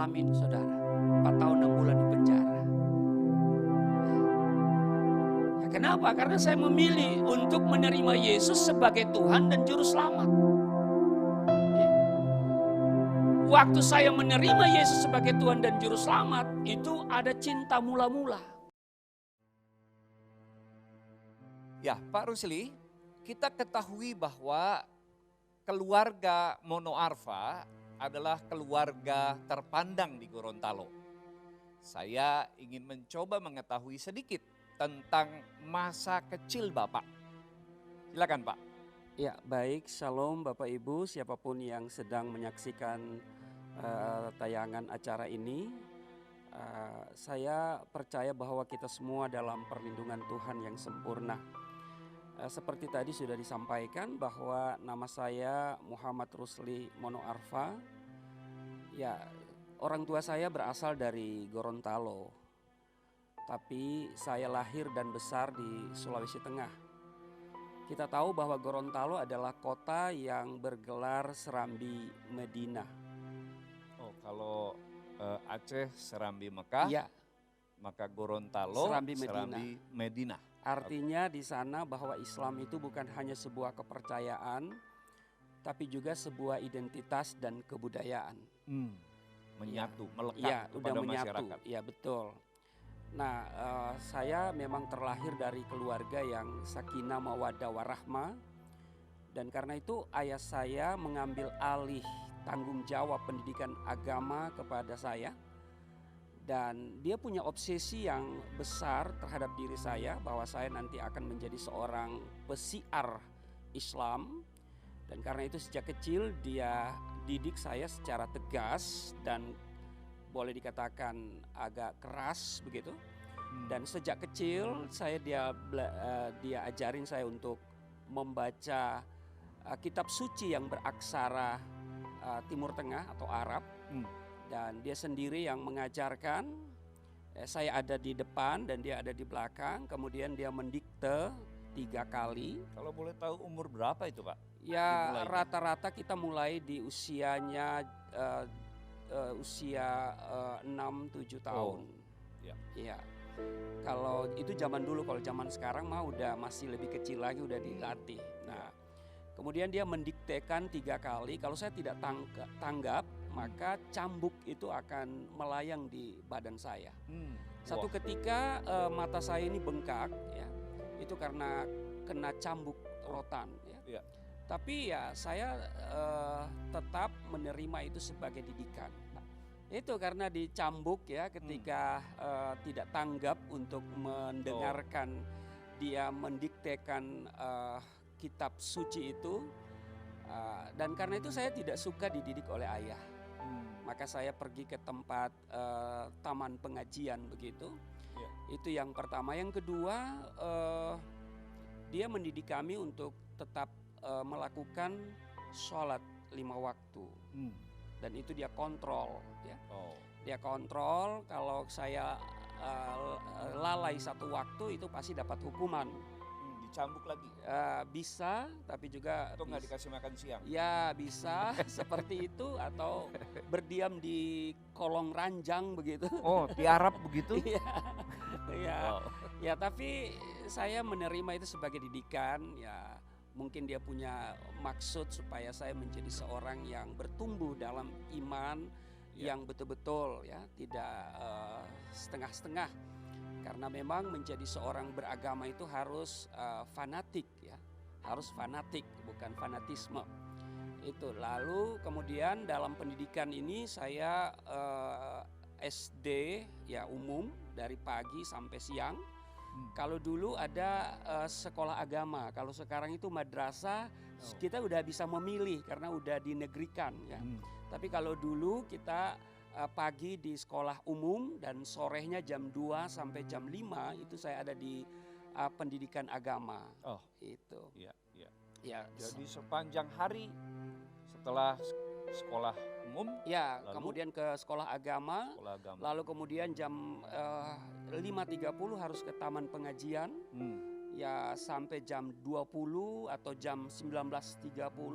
Amin, saudara. 4 tahun 6 bulan di penjara. Ya, kenapa? Karena saya memilih untuk menerima Yesus sebagai Tuhan dan Juru Selamat. Ya. Waktu saya menerima Yesus sebagai Tuhan dan Juru Selamat, itu ada cinta mula-mula. Ya, Pak Rusli, kita ketahui bahwa keluarga Monoarfa adalah keluarga terpandang di Gorontalo. Saya ingin mencoba mengetahui sedikit tentang masa kecil Bapak. Silakan Pak. Ya, baik. Shalom Bapak Ibu, siapapun yang sedang menyaksikan tayangan acara ini. Saya percaya bahwa kita semua dalam perlindungan Tuhan yang sempurna. Seperti tadi sudah disampaikan bahwa nama saya Muhammad Rusli Monoarfa. Ya, orang tua saya berasal dari Gorontalo. Tapi saya lahir dan besar di Sulawesi Tengah. Kita tahu bahwa Gorontalo adalah kota yang bergelar Serambi Medina. Oh, kalau Aceh Serambi Mekah, Ya, maka Gorontalo Serambi Medina. artinya di sana bahwa Islam itu bukan hanya sebuah kepercayaan, tapi juga sebuah identitas dan kebudayaan. Menyatu, melekat Ya, kepada udah menyatu. masyarakat. Ya, betul. Nah, saya memang terlahir dari keluarga yang sakinah mawaddah warahmah, dan karena itu ayah saya mengambil alih tanggung jawab pendidikan agama kepada saya. Dan dia punya obsesi yang besar terhadap diri saya bahwa saya nanti akan menjadi seorang pesiar Islam. Dan karena itu sejak kecil dia didik saya secara tegas dan boleh dikatakan agak keras begitu. Dan sejak kecil dia ajarin saya untuk membaca kitab suci yang beraksara Timur Tengah atau Arab. Dan dia sendiri yang mengajarkan. Saya ada di depan dan dia ada di belakang. Kemudian dia mendikte 3 kali. Kalau boleh tahu umur berapa itu Pak? Ya, Dimulainya? rata-rata kita mulai di usianya usia 6-7 tahun. Ya. Iya. Kalau itu zaman dulu, kalau zaman sekarang mah udah masih lebih kecil lagi, udah dilatih. Nah, kemudian dia mendiktekan 3 kali. Kalau saya tidak tanggap, maka cambuk itu akan melayang di badan saya. Satu ketika mata saya ini bengkak, ya, itu karena kena cambuk rotan. Ya. Ya. Tapi ya saya tetap menerima itu sebagai didikan. Itu karena dicambuk ya ketika tidak tanggap untuk mendengarkan dia mendiktekan kitab suci itu. Dan karena itu saya tidak suka dididik oleh ayah. Maka saya pergi ke tempat taman pengajian begitu. Ya. Itu yang pertama. Yang kedua, dia mendidik kami untuk tetap melakukan sholat 5 waktu. Dan itu dia kontrol. Ya. Dia kontrol kalau saya lalai 1 waktu itu pasti dapat hukuman. Dicambuk lagi? Bisa, tapi juga atau nggak dikasih makan siang? Ya bisa seperti itu, atau berdiam di kolong ranjang begitu. Oh, tiarap begitu? Iya. Ya, tapi saya menerima itu sebagai didikan. Ya, mungkin dia punya maksud supaya saya menjadi seorang yang bertumbuh dalam iman yang betul-betul ya, tidak setengah-setengah. Karena memang menjadi seorang beragama itu harus fanatik ya, harus fanatik bukan fanatisme. Itu lalu kemudian dalam pendidikan ini saya SD ya umum dari pagi sampai siang. Kalau dulu ada sekolah agama, kalau sekarang itu madrasah, kita udah bisa memilih karena udah dinegrikan ya. Tapi kalau dulu kita pagi di sekolah umum dan sorenya jam 2 sampai jam 5 itu saya ada di pendidikan agama. Itu. Ya. Jadi sepanjang hari setelah sekolah umum, ya, lalu kemudian ke sekolah agama. Lalu kemudian jam 5.30 harus ke taman pengajian. Ya, sampai jam 20 atau jam 19.30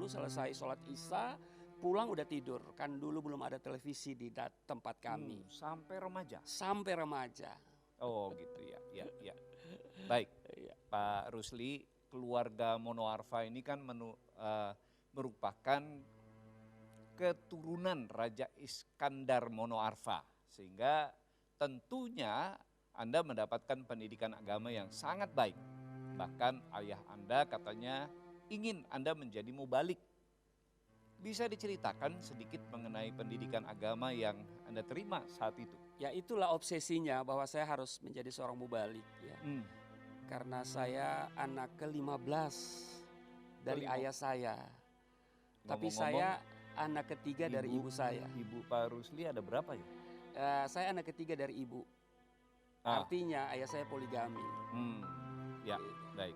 selesai sholat isya. pulang udah tidur. Kan dulu belum ada televisi di tempat kami. Sampai remaja. Sampai remaja. Oh gitu ya, ya. Baik, Pak Rusli, keluarga Monoarfa ini kan merupakan keturunan Raja Iskandar Monoarfa. Sehingga tentunya Anda mendapatkan pendidikan agama yang sangat baik. Bahkan ayah Anda katanya ingin Anda menjadi mubalik. Bisa diceritakan sedikit mengenai pendidikan agama yang Anda terima saat itu? Ya itulah obsesinya bahwa saya harus menjadi seorang mubalik ya. Karena saya anak ke-15 dari ayah saya. Tapi saya anak ketiga dari ibu saya. Ibu Pak Rusli ada berapa ya? Saya anak ketiga dari ibu. Artinya ayah saya poligami. Ya, baik.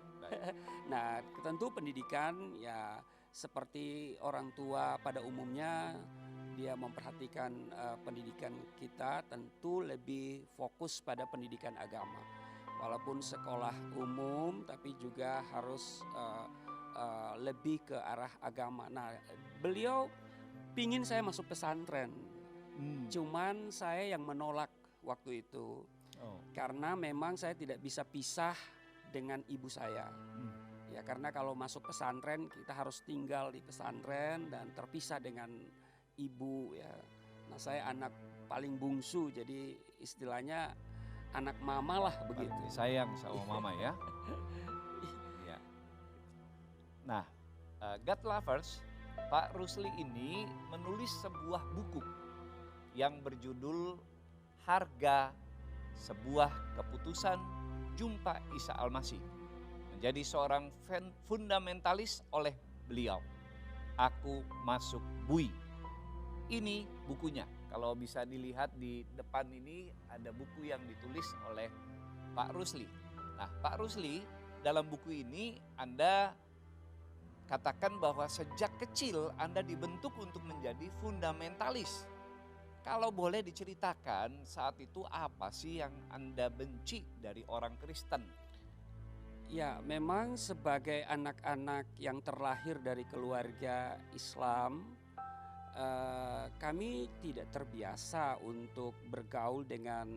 Nah, tentu pendidikan ya seperti orang tua pada umumnya dia memperhatikan pendidikan kita tentu lebih fokus pada pendidikan agama. Walaupun sekolah umum tapi juga harus lebih ke arah agama. Nah, beliau pingin saya masuk pesantren. Cuman saya yang menolak waktu itu. Karena memang saya tidak bisa pisah dengan ibu saya. Ya karena kalau masuk pesantren kita harus tinggal di pesantren dan terpisah dengan ibu ya. Nah saya anak paling bungsu jadi istilahnya anak mama lah begitu. Sayang sama mama ya. Ya. Nah, God Lovers, Pak Rusli ini menulis sebuah buku yang berjudul Harga Sebuah Keputusan Jumpa Isa Al-Masih. Menjadi seorang fundamentalis oleh beliau. Aku Masuk Bui. Ini bukunya. Kalau bisa dilihat di depan ini ada buku yang ditulis oleh Pak Rusli. Nah, Pak Rusli dalam buku ini Anda katakan bahwa sejak kecil Anda dibentuk untuk menjadi fundamentalis. Kalau boleh diceritakan saat itu apa sih yang Anda benci dari orang Kristen? Ya memang sebagai anak-anak yang terlahir dari keluarga Islam, kami tidak terbiasa untuk bergaul dengan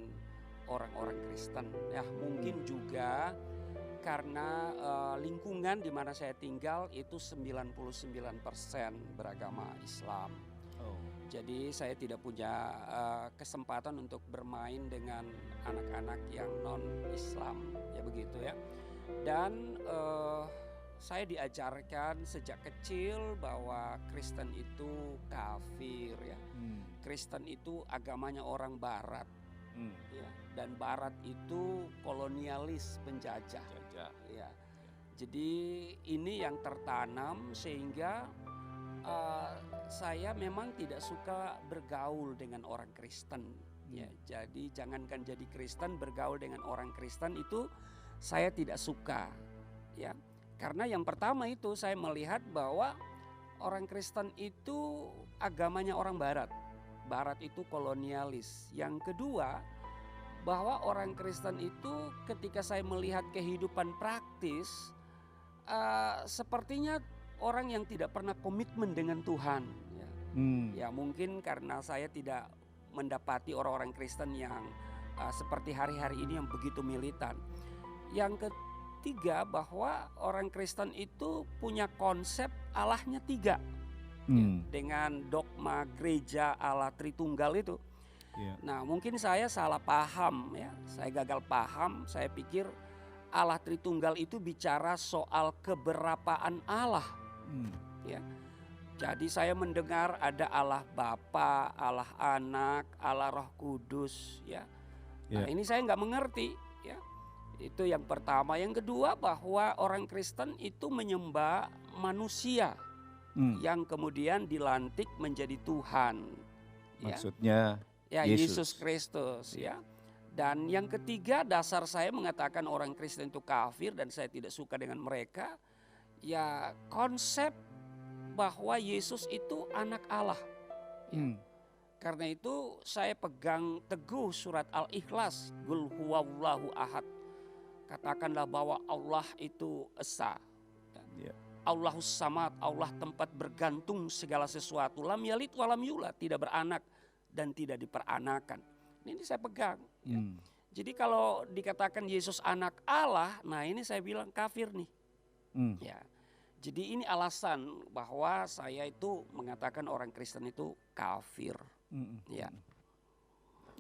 orang-orang Kristen. Ya mungkin juga karena lingkungan di mana saya tinggal itu 99% beragama Islam. Jadi saya tidak punya kesempatan untuk bermain dengan anak-anak yang non-Islam, ya begitu ya. Dan saya diajarkan sejak kecil bahwa Kristen itu kafir ya. Kristen itu agamanya orang Barat, ya. Dan Barat itu kolonialis, penjajah. Ya. Jadi ini yang tertanam sehingga saya memang tidak suka bergaul dengan orang Kristen. Ya, jadi jangankan jadi Kristen, bergaul dengan orang Kristen itu saya tidak suka. Ya, karena yang pertama itu saya melihat bahwa orang Kristen itu agamanya orang Barat. Barat itu kolonialis. Yang kedua, bahwa orang Kristen itu ketika saya melihat kehidupan praktis, sepertinya orang yang tidak pernah komitmen dengan Tuhan. Ya, ya mungkin karena saya tidak mendapati orang-orang Kristen yang seperti hari-hari ini yang begitu militan. Yang ketiga bahwa orang Kristen itu punya konsep Allahnya tiga. Ya, dengan dogma gereja Allah Tritunggal itu. Nah mungkin saya salah paham ya, saya gagal paham, saya pikir Allah Tritunggal itu bicara soal keberapaan Allah. Ya, jadi saya mendengar ada Allah Bapa, Allah Anak, Allah Roh Kudus. Ya, nah ini saya nggak mengerti. Ya, itu yang pertama. Yang kedua bahwa orang Kristen itu menyembah manusia yang kemudian dilantik menjadi Tuhan. Maksudnya? Ya Yesus Kristus ya. Dan yang ketiga dasar saya mengatakan orang Kristen itu kafir dan saya tidak suka dengan mereka. Ya konsep bahwa Yesus itu anak Allah. Ya. Karena itu saya pegang teguh surat Al-Ikhlas. Qul huwallahu ahad. Katakanlah bahwa Allah itu esa. Allahus Samad, Allah tempat bergantung segala sesuatu. Lam yalid walam yulad, tidak beranak dan tidak diperanakan. Ini saya pegang. Ya. Jadi kalau dikatakan Yesus anak Allah, nah ini saya bilang kafir nih. Ya. Jadi ini alasan bahwa saya itu mengatakan orang Kristen itu kafir. Ya.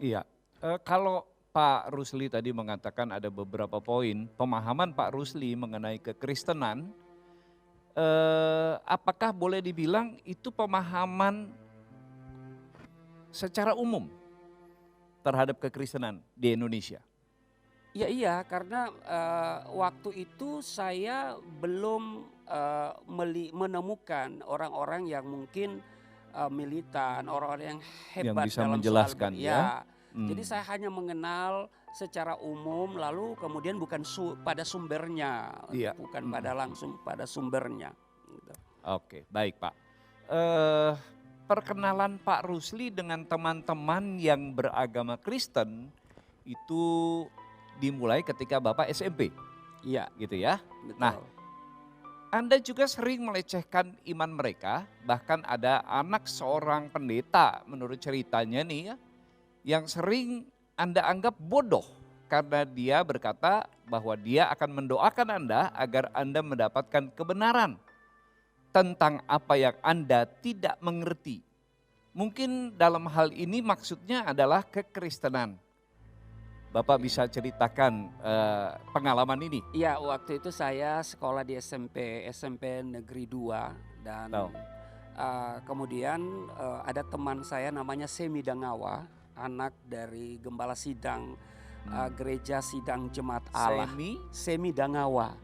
Iya, kalau Pak Rusli tadi mengatakan ada beberapa poin pemahaman Pak Rusli mengenai kekristenan, apakah boleh dibilang itu pemahaman secara umum terhadap kekristenan di Indonesia? Ya iya, karena waktu itu saya belum menemukan orang-orang yang mungkin militan, orang-orang yang hebat Yang bisa dalam menjelaskan soal ya. Jadi saya hanya mengenal secara umum, lalu kemudian bukan pada sumbernya, Iya. bukan pada langsung pada sumbernya. Gitu. Oke, baik Pak. Perkenalan Pak Rusli dengan teman-teman yang beragama Kristen itu dimulai ketika Bapak SMP, Iya, gitu ya. betul. Nah, Anda juga sering melecehkan iman mereka, bahkan ada anak seorang pendeta menurut ceritanya nih ya, yang sering Anda anggap bodoh karena dia berkata bahwa dia akan mendoakan Anda agar Anda mendapatkan kebenaran tentang apa yang Anda tidak mengerti. Mungkin dalam hal ini maksudnya adalah kekristenan. Bapak bisa ceritakan pengalaman ini? Iya, waktu itu saya sekolah di SMP Negeri 2 dan kemudian ada teman saya namanya Semi Dangawa, anak dari Gembala Sidang Gereja Sidang Jemaat Allah. Semi Dangawa.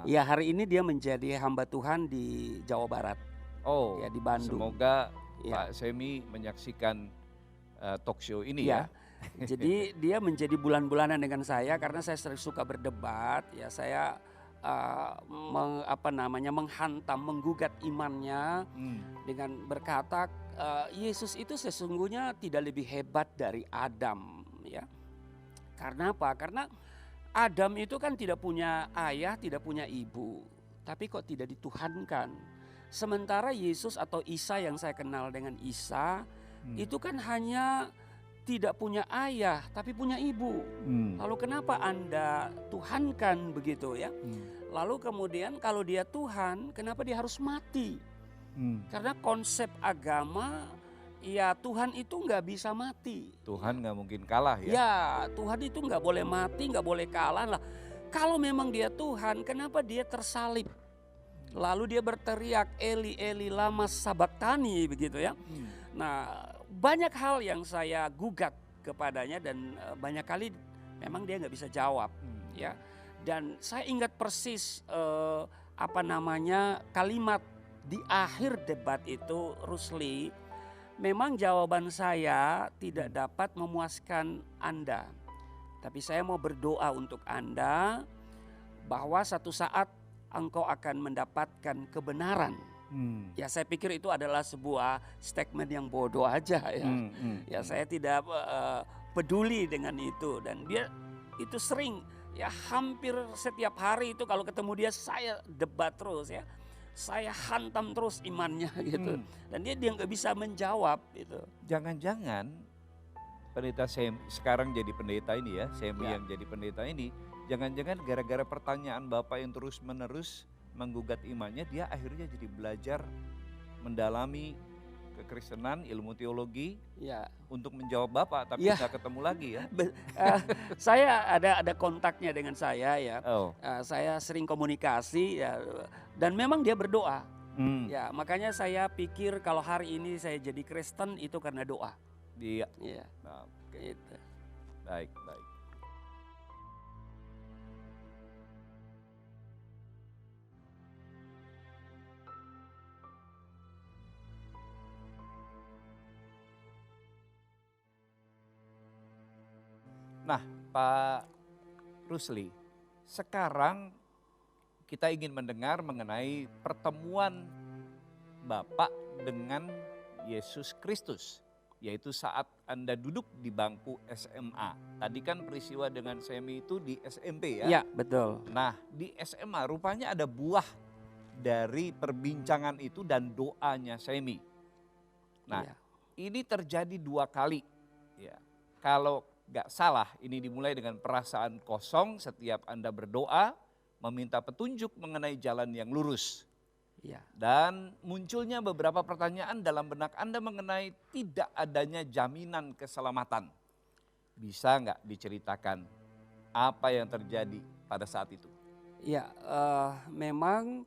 Ya, hari ini dia menjadi hamba Tuhan di Jawa Barat. Oh, ya, di Bandung. Semoga Pak Semi menyaksikan talk show ini ya. Jadi dia menjadi bulan-bulanan dengan saya karena saya sering suka berdebat. Ya, saya menghantam, menggugat imannya dengan berkata Yesus itu sesungguhnya tidak lebih hebat dari Adam. Ya, karena apa? Karena Adam itu kan tidak punya ayah, tidak punya ibu, tapi kok tidak dituhankan. Sementara Yesus atau Isa yang saya kenal dengan Isa itu kan hanya tidak punya ayah tapi punya ibu. Lalu kenapa Anda tuhankan begitu ya? Lalu kemudian kalau dia Tuhan, kenapa dia harus mati? Karena konsep agama ya Tuhan itu nggak bisa mati. Tuhan nggak mungkin kalah ya? Ya, Tuhan itu nggak boleh mati, nggak boleh kalah lah. Kalau memang dia Tuhan, kenapa dia tersalib? Lalu dia berteriak Eli Eli lama sabaktani begitu ya. Nah, banyak hal yang saya gugat kepadanya dan banyak kali memang dia nggak bisa jawab ya. Dan saya ingat persis kalimat di akhir debat itu, Rusli, memang jawaban saya tidak dapat memuaskan Anda. Tapi saya mau berdoa untuk Anda bahwa satu saat engkau akan mendapatkan kebenaran. Ya, saya pikir itu adalah sebuah statement yang bodoh aja ya. Ya, saya tidak peduli dengan itu dan dia itu sering ya hampir setiap hari itu kalau ketemu dia saya debat terus ya. Saya hantam terus imannya gitu. Dan dia nggak bisa menjawab itu. Jangan-jangan pendeta sekarang jadi pendeta ini ya, Semi yang jadi pendeta ini, jangan-jangan gara-gara pertanyaan Bapak yang terus-menerus menggugat imannya, dia akhirnya jadi belajar mendalami kekristenan, ilmu teologi untuk menjawab Bapak, tapi nggak ketemu lagi ya. Saya ada kontaknya dengan saya ya. Saya sering komunikasi ya, dan memang dia berdoa. Ya, makanya saya pikir kalau hari ini saya jadi Kristen itu karena doa. Iya. Gitu. Baik. Nah, Pak Rusli, sekarang kita ingin mendengar mengenai pertemuan Bapak dengan Yesus Kristus, yaitu saat Anda duduk di bangku SMA. Tadi kan peristiwa dengan Semi itu di SMP ya? Iya, betul. Nah, di SMA rupanya ada buah dari perbincangan itu dan doanya Semi. Nah, Iya. ini terjadi 2 kali. Ya. Kalau gak salah, ini dimulai dengan perasaan kosong setiap Anda berdoa, meminta petunjuk mengenai jalan yang lurus. Iya. Dan munculnya beberapa pertanyaan dalam benak Anda mengenai tidak adanya jaminan keselamatan. Bisa nggak diceritakan apa yang terjadi pada saat itu? Ya, memang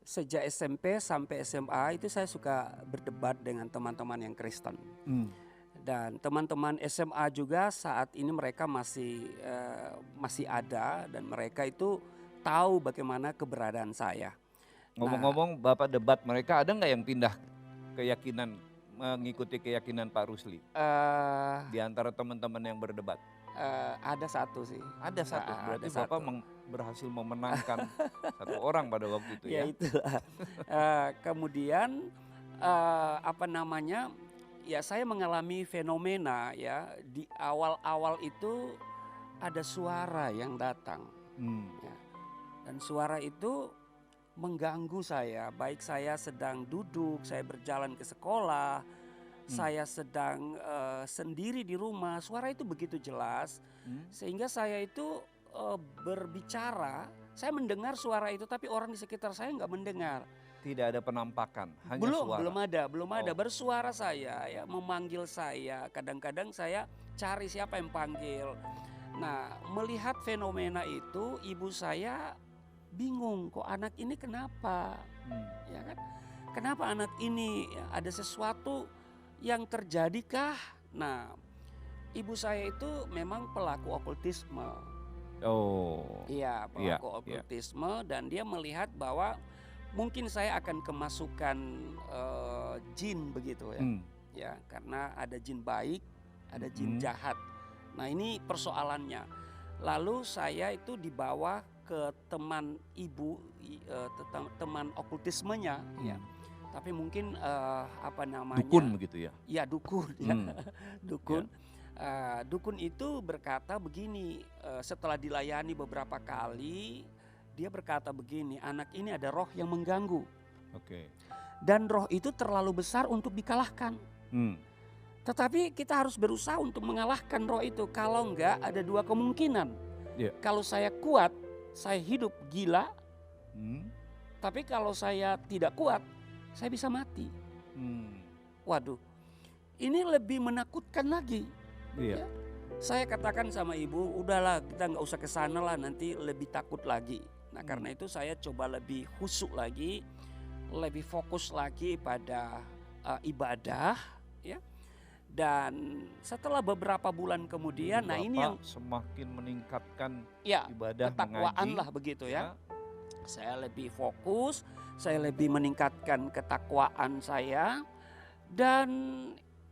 sejak SMP sampai SMA itu saya suka berdebat dengan teman-teman yang Kristen. Dan teman-teman SMA juga saat ini mereka masih ada dan mereka itu tahu bagaimana keberadaan saya. Ngomong-ngomong Bapak debat mereka, ada nggak yang pindah keyakinan, mengikuti keyakinan Pak Rusli? Eh, Di antara teman-teman yang berdebat. ada satu sih. Ada satu, berarti ada Bapak satu. berhasil memenangkan satu orang pada waktu itu Ya ya? itulah. Kemudian apa namanya? Ya saya mengalami fenomena ya di awal-awal itu ada suara yang datang. Hmm. Ya. Dan suara itu mengganggu saya, baik saya sedang duduk, saya berjalan ke sekolah, saya sedang sendiri di rumah, suara itu begitu jelas sehingga saya itu berbicara, saya mendengar suara itu tapi orang di sekitar saya nggak mendengar. Tidak ada penampakan, hanya suara. Belum ada. Oh. Bersuara saya ya, memanggil saya. Kadang-kadang saya cari siapa yang panggil. Nah, melihat fenomena itu, ibu saya bingung, kok anak ini kenapa? Ya kan? Kenapa anak ini ada sesuatu yang terjadikah? Nah, ibu saya itu memang pelaku okultisme. Oh. Iya, Iya, pelaku okultisme dan dia melihat bahwa mungkin saya akan kemasukan jin begitu ya. Ya, karena ada jin baik, ada jin jahat. Nah, ini persoalannya. Lalu saya itu dibawa ke teman ibu, teman okultismenya ya. Tapi mungkin apa namanya? Dukun begitu ya? Ya, dukun ya. Dukun. Dukun itu berkata begini, setelah dilayani beberapa kali, dia berkata begini, anak ini ada roh yang mengganggu. Oke. Dan roh itu terlalu besar untuk dikalahkan. Tetapi kita harus berusaha untuk mengalahkan roh itu. Kalau enggak ada 2 kemungkinan. Yeah. Kalau saya kuat, saya hidup gila. Tapi kalau saya tidak kuat, saya bisa mati. Waduh, ini lebih menakutkan lagi. Iya. Ya. Saya katakan sama ibu, udahlah kita nggak usah ke sana lah, nanti lebih takut lagi. Nah karena itu saya coba lebih khusyuk lagi, lebih fokus lagi pada ibadah, ya. Dan setelah beberapa bulan kemudian, nah ini yang semakin meningkatkan ya, ibadah ketakwaan mengaji lah begitu ya. Saya lebih fokus, saya lebih meningkatkan ketakwaan saya, dan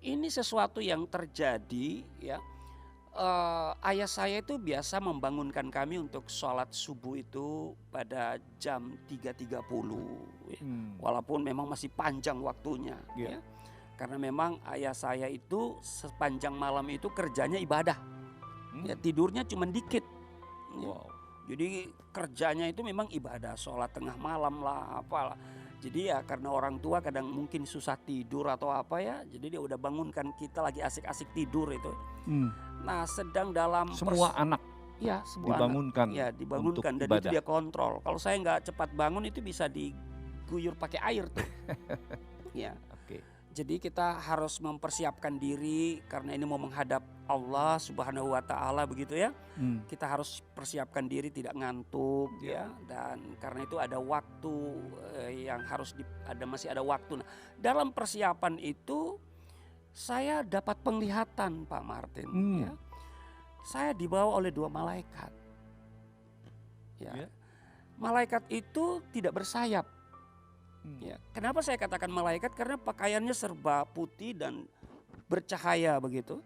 ini sesuatu yang terjadi ya. Ayah saya itu biasa membangunkan kami untuk sholat subuh itu pada jam 3.30 ya. Walaupun memang masih panjang waktunya ya. Karena memang ayah saya itu sepanjang malam itu kerjanya ibadah ya, tidurnya cuma dikit ya. Jadi kerjanya itu memang ibadah, sholat tengah malam lah apalah. Jadi ya karena orang tua kadang mungkin susah tidur atau apa ya, jadi dia udah bangunkan kita lagi asik-asik tidur itu. Nah sedang dalam semua anak ya, dibangunkan, anak, ya dibangunkan dan ibadah. itu dia kontrol. Kalau saya nggak cepat bangun itu bisa diguyur pakai air tuh. Ya. Oke. Jadi kita harus mempersiapkan diri karena ini mau menghadap Allah Subhanahu wa taala begitu ya. Kita harus persiapkan diri tidak ngantuk ya, dan karena itu ada waktu yang harus masih ada waktu. Nah, dalam persiapan itu saya dapat penglihatan Pak Martin ya. Saya dibawa oleh 2 malaikat. Ya. Malaikat itu tidak bersayap. Ya. Kenapa saya katakan malaikat? Karena pakaiannya serba putih dan bercahaya begitu.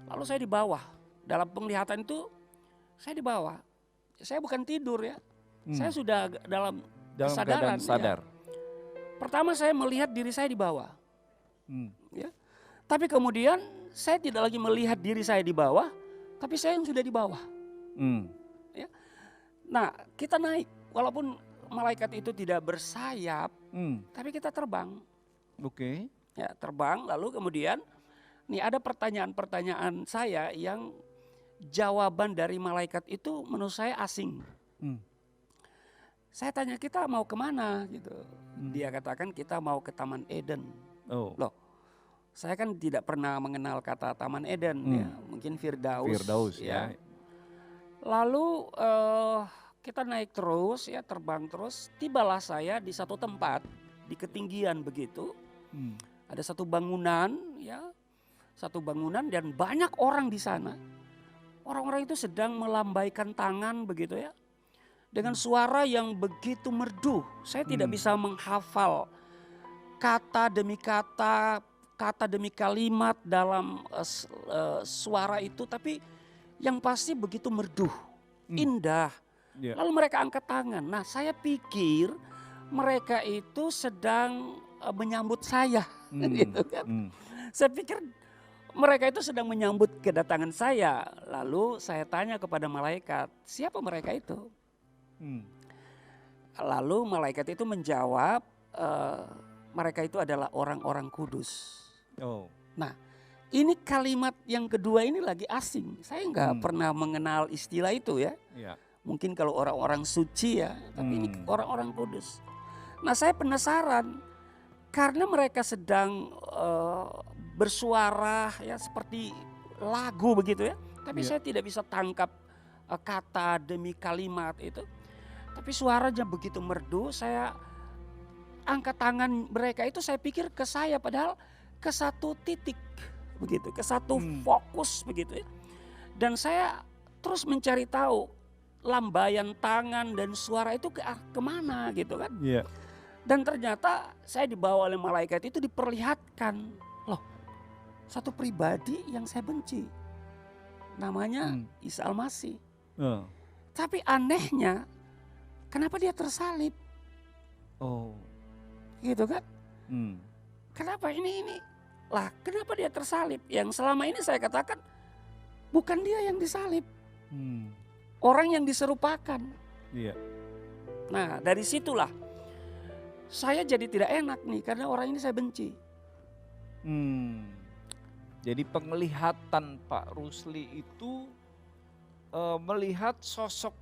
Lalu saya di bawah. Dalam penglihatan itu saya di bawah. Saya bukan tidur ya. Saya sudah dalam kesadaran. Sadar. Ya. Pertama saya melihat diri saya di bawah. Ya. Tapi kemudian saya tidak lagi melihat diri saya di bawah, tapi saya yang sudah di bawah. Ya. Nah kita naik, walaupun malaikat itu tidak bersayap, tapi kita terbang. Oke. Ya, terbang lalu kemudian nih ada pertanyaan-pertanyaan saya yang jawaban dari malaikat itu menurut saya asing. Saya tanya kita mau kemana gitu. Dia katakan kita mau ke Taman Eden. Oh. Loh, saya kan tidak pernah mengenal kata Taman Eden ya, mungkin Firdaus. Firdaus ya. Lalu kita naik terus ya, terbang terus. Tibalah saya di satu tempat di ketinggian begitu. Ada satu bangunan ya, satu bangunan dan banyak orang di sana. Orang-orang itu sedang melambaikan tangan begitu ya. Dengan suara yang begitu merdu. Saya tidak bisa menghafal kata demi kata, kata demi kalimat dalam suara itu. Tapi yang pasti begitu merdu, indah. Lalu mereka angkat tangan. Nah saya pikir mereka itu sedang menyambut saya. Gitu kan. Saya pikir mereka itu sedang menyambut kedatangan saya. Lalu saya tanya kepada malaikat, siapa mereka itu? Lalu malaikat itu menjawab, mereka itu adalah orang-orang kudus. Nah, ini kalimat yang kedua ini lagi asing. Saya nggak pernah mengenal istilah itu ya. Mungkin kalau orang-orang suci ya, tapi ini orang-orang kudus. Nah, saya penasaran karena mereka sedang bersuara ya seperti lagu begitu ya. Tapi saya tidak bisa tangkap kata demi kalimat itu. Tapi suaranya begitu merdu, saya angkat tangan mereka itu saya pikir ke saya padahal ke satu titik begitu, ke satu fokus begitu ya. Dan saya terus mencari tahu lambaian tangan dan suara itu kemana gitu kan. Dan ternyata saya dibawa oleh malaikat itu diperlihatkan, loh satu pribadi yang saya benci. Namanya Isa Al-Masih. Tapi anehnya kenapa dia tersalib? Gitu kan? Kenapa ini? Lah kenapa dia tersalib? Yang selama ini saya katakan bukan dia yang disalib. Orang yang diserupakan. Nah dari situlah saya jadi tidak enak nih karena orang ini saya benci. Jadi penglihatan Pak Rusli itu melihat sosok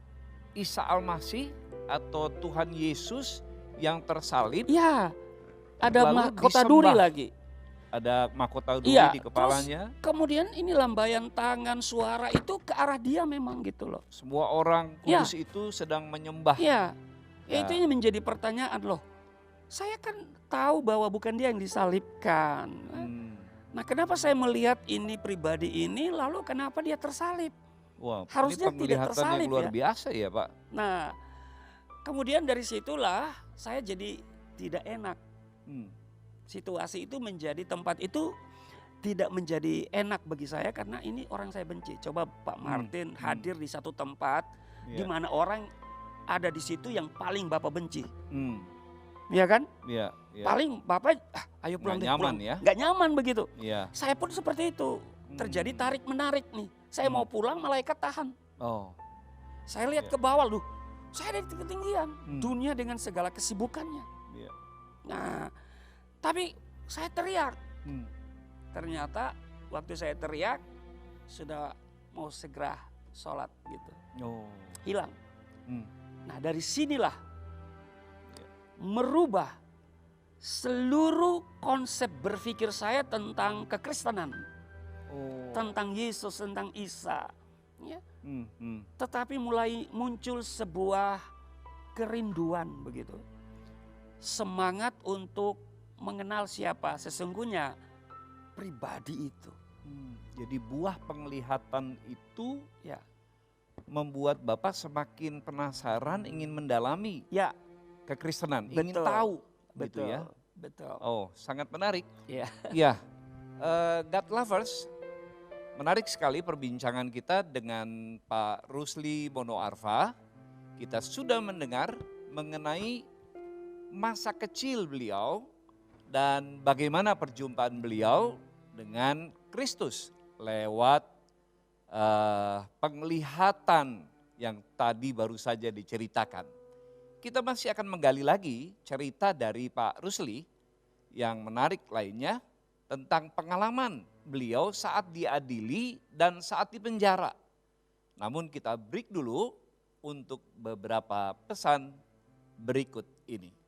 Isa Al-Masih atau Tuhan Yesus yang tersalib. Ya, ada lalu mahkota disembah. duri lagi. Ada mahkota duri di kepalanya. Terus kemudian ini lambaian tangan, suara itu ke arah dia memang gitu loh. Semua orang kudus itu sedang menyembah. Itu yang menjadi pertanyaan loh. Saya kan tahu bahwa bukan dia yang disalibkan. Nah kenapa saya melihat ini pribadi ini lalu kenapa dia tersalib? Wah, harusnya ini tidak tersalib yang luar biasa ya Pak. Nah kemudian dari situlah saya jadi tidak enak. Situasi itu menjadi tempat itu tidak menjadi enak bagi saya karena ini orang saya benci. Coba Pak Martin hadir di satu tempat di mana orang ada di situ yang paling Bapak benci. Iya kan? Paling Bapak ayo pulang deh, pulang. Gak nyaman begitu. Saya pun seperti itu. Terjadi tarik menarik nih. Saya mau pulang, malaikat tahan. Saya lihat ke bawah loh. Saya ada di ketinggian. Dunia dengan segala kesibukannya. Nah, tapi saya teriak. Ternyata waktu saya teriak sudah mau segera sholat gitu. Hilang. Nah dari sinilah merubah seluruh konsep berpikir saya tentang kekristenan. Tentang Yesus, tentang Isa. Ya. Tetapi mulai muncul sebuah kerinduan begitu. Semangat untuk mengenal siapa sesungguhnya pribadi itu. Jadi buah penglihatan itu membuat Bapak semakin penasaran, ingin mendalami kekristenan, ingin tahu, gitu ya. Betul. Oh, sangat menarik. Ya. God Lovers, menarik sekali perbincangan kita dengan Pak Rusli Monoarfa. Kita sudah mendengar mengenai masa kecil beliau dan bagaimana perjumpaan beliau dengan Kristus lewat penglihatan yang tadi baru saja diceritakan. kita masih akan menggali lagi cerita dari Pak Rusli yang menarik lainnya tentang pengalaman beliau saat diadili dan saat dipenjara. Namun kita break dulu untuk beberapa pesan berikut ini.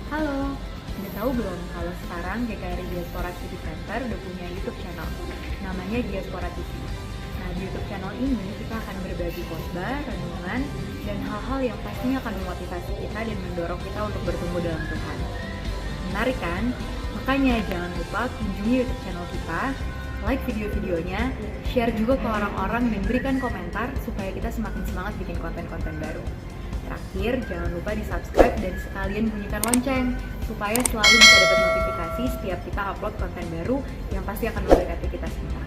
Halo, udah tahu belum kalau sekarang GKRI Diaspora City Center udah punya YouTube channel, namanya Diaspora TV. Nah, di YouTube channel ini kita akan berbagi khotbah, renungan, dan hal-hal yang pastinya akan memotivasi kita dan mendorong kita untuk bertumbuh dalam Tuhan. Menarik kan? Makanya jangan lupa kunjungi YouTube channel kita, like video-videonya, share juga ke orang-orang, dan berikan komentar supaya kita semakin semangat bikin konten-konten baru. Terakhir, jangan lupa di-subscribe dan sekalian bunyikan lonceng supaya selalu bisa dapat notifikasi setiap kita upload konten baru yang pasti akan memberkati kita semua.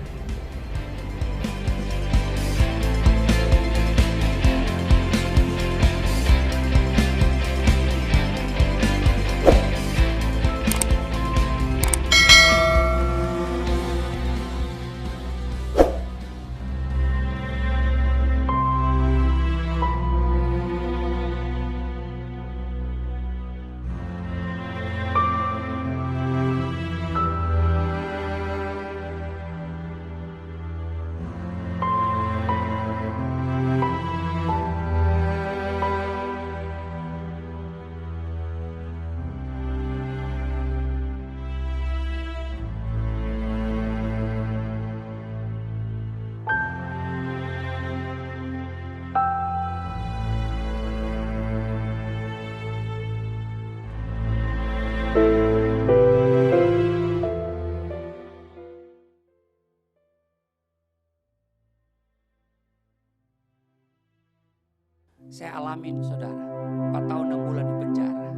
Saya alamin saudara, 4 tahun 6 bulan di penjara.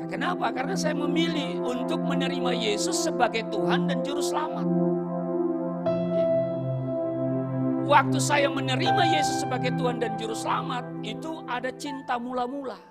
Ya, kenapa? Karena saya memilih untuk menerima Yesus sebagai Tuhan dan Juru Selamat. Ya. Waktu saya menerima Yesus sebagai Tuhan dan Juru Selamat, itu ada cinta mula-mula.